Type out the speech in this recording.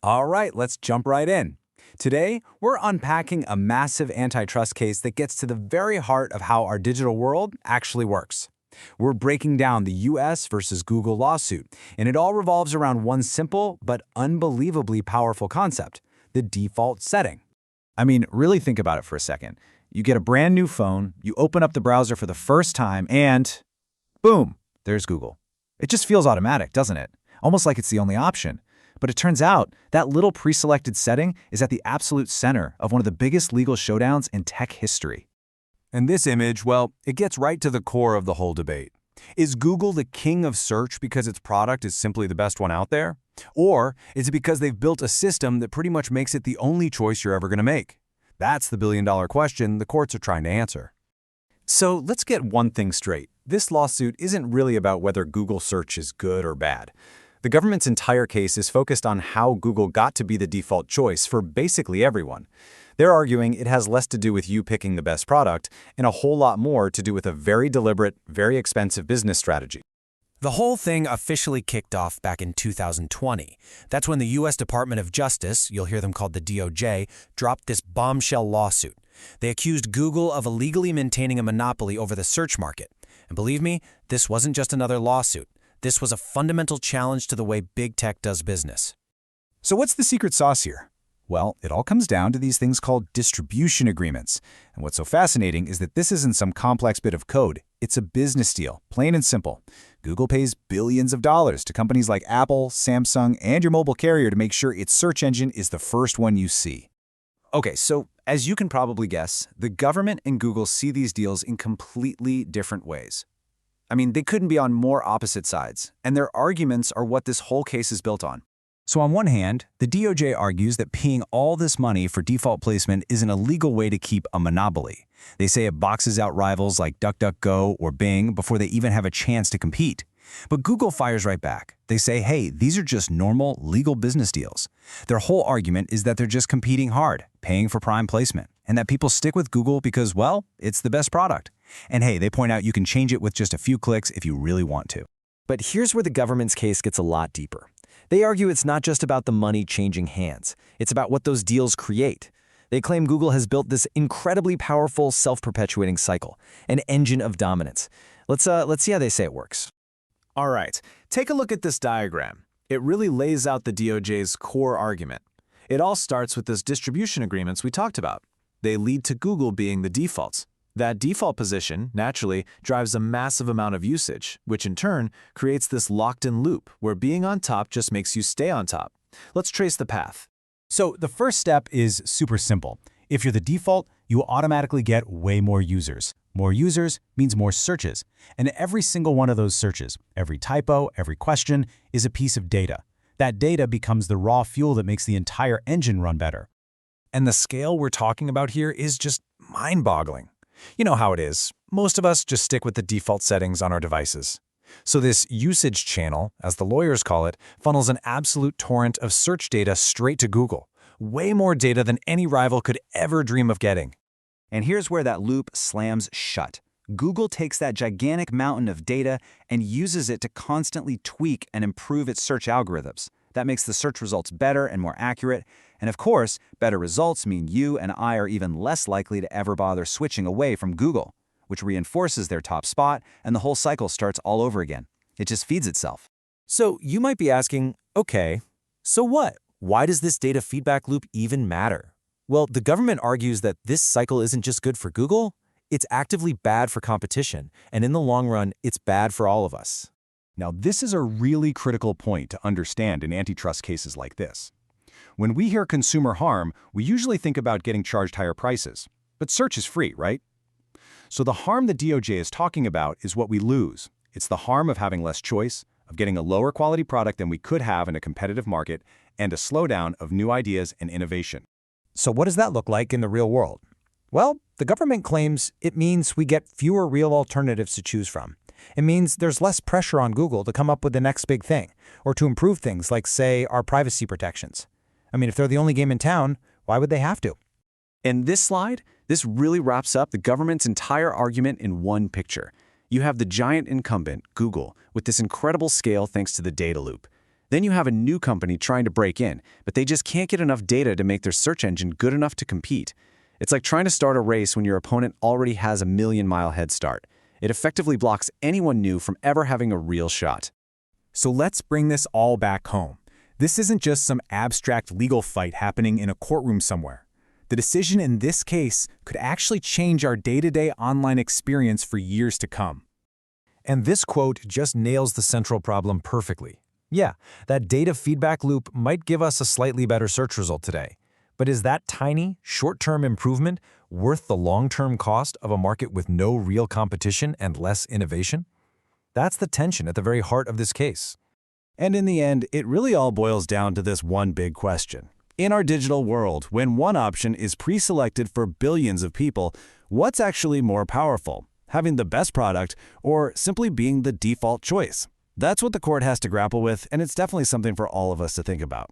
All right, let's jump right in. Today, we're unpacking a massive antitrust case that gets to the very heart of how our digital world actually works. We're breaking down the US versus Google lawsuit, and it all revolves around one simple but unbelievably powerful concept: the default setting. I mean, really think about it for a second. You get a brand new phone, you open up the browser for the first time, and boom, there's Google. It just feels automatic, doesn't it? Almost like it's the only option. But it turns out that little pre-selected setting is at the absolute center of one of the biggest legal showdowns in tech history. And this image, well, it gets right to the core of the whole debate. Is Google the king of search because its product is simply the best one out there? Or is it because they've built a system that pretty much makes it the only choice you're ever going to make? That's the billion-dollar question the courts are trying to answer. So let's get one thing straight. This lawsuit isn't really about whether Google search is good or bad. The government's entire case is focused on how Google got to be the default choice for basically everyone. They're arguing it has less to do with you picking the best product and a whole lot more to do with a very deliberate, very expensive business strategy. The whole thing officially kicked off back in 2020. That's when the U.S. Department of Justice, you'll hear them called the DOJ, dropped this bombshell lawsuit. They accused Google of illegally maintaining a monopoly over the search market. And believe me, this wasn't just another lawsuit. This was a fundamental challenge to the way big tech does business. So what's the secret sauce here? Well, it all comes down to these things called distribution agreements. And what's so fascinating is that this isn't some complex bit of code. It's a business deal, plain and simple. Google pays billions of dollars to companies like Apple, Samsung, and your mobile carrier to make sure its search engine is the first one you see. Okay, so as you can probably guess, the government and Google see these deals in completely different ways. I mean, they couldn't be on more opposite sides, and their arguments are what this whole case is built on. So on one hand, the DOJ argues that paying all this money for default placement is an illegal way to keep a monopoly. They say it boxes out rivals like DuckDuckGo or Bing before they even have a chance to compete. But Google fires right back. They say, hey, these are just normal, legal business deals. Their whole argument is that they're just competing hard, paying for prime placement, and that people stick with Google because, well, it's the best product. And hey, they point out you can change it with just a few clicks if you really want to. But here's where the government's case gets a lot deeper. They argue it's not just about the money changing hands. It's about what those deals create. They claim Google has built this incredibly powerful, self-perpetuating cycle, an engine of dominance. Let's see how they say it works. All right, take a look at this diagram. It really lays out the DOJ's core argument. It all starts with those distribution agreements we talked about. They lead to Google being the defaults. That default position, naturally, drives a massive amount of usage, which in turn creates this locked-in loop where being on top just makes you stay on top. Let's trace the path. So the first step is super simple. If you're the default, you will automatically get way more users. More users means more searches. And every single one of those searches, every typo, every question, is a piece of data. That data becomes the raw fuel that makes the entire engine run better. And the scale we're talking about here is just mind-boggling. You know how it is. Most of us just stick with the default settings on our devices. So this usage channel, as the lawyers call it, funnels an absolute torrent of search data straight to Google. Way more data than any rival could ever dream of getting. And here's where that loop slams shut. Google takes that gigantic mountain of data and uses it to constantly tweak and improve its search algorithms. That makes the search results better and more accurate. And of course, better results mean you and I are even less likely to ever bother switching away from Google, which reinforces their top spot, and the whole cycle starts all over again. It just feeds itself. So you might be asking, okay, so what? Why does this data feedback loop even matter? Well, the government argues that this cycle isn't just good for Google, it's actively bad for competition, and in the long run, it's bad for all of us. Now, this is a really critical point to understand in antitrust cases like this. When we hear consumer harm, we usually think about getting charged higher prices. But search is free, right? So the harm the DOJ is talking about is what we lose. It's the harm of having less choice, of getting a lower quality product than we could have in a competitive market, and a slowdown of new ideas and innovation. So what does that look like in the real world? Well, the government claims it means we get fewer real alternatives to choose from. It means there's less pressure on Google to come up with the next big thing, or to improve things like, say, our privacy protections. I mean, if they're the only game in town, why would they have to? In this slide, this really wraps up the government's entire argument in one picture. You have the giant incumbent, Google, with this incredible scale thanks to the data loop. Then you have a new company trying to break in, but they just can't get enough data to make their search engine good enough to compete. It's like trying to start a race when your opponent already has a million-mile head start. It effectively blocks anyone new from ever having a real shot. So let's bring this all back home. This isn't just some abstract legal fight happening in a courtroom somewhere. The decision in this case could actually change our day-to-day online experience for years to come. And this quote just nails the central problem perfectly. Yeah, that data feedback loop might give us a slightly better search result today. But is that tiny, short-term improvement worth the long-term cost of a market with no real competition and less innovation? That's the tension at the very heart of this case. And in the end, it really all boils down to this one big question. In our digital world, when one option is pre-selected for billions of people, what's actually more powerful? Having the best product or simply being the default choice? That's what the court has to grapple with, and it's definitely something for all of us to think about.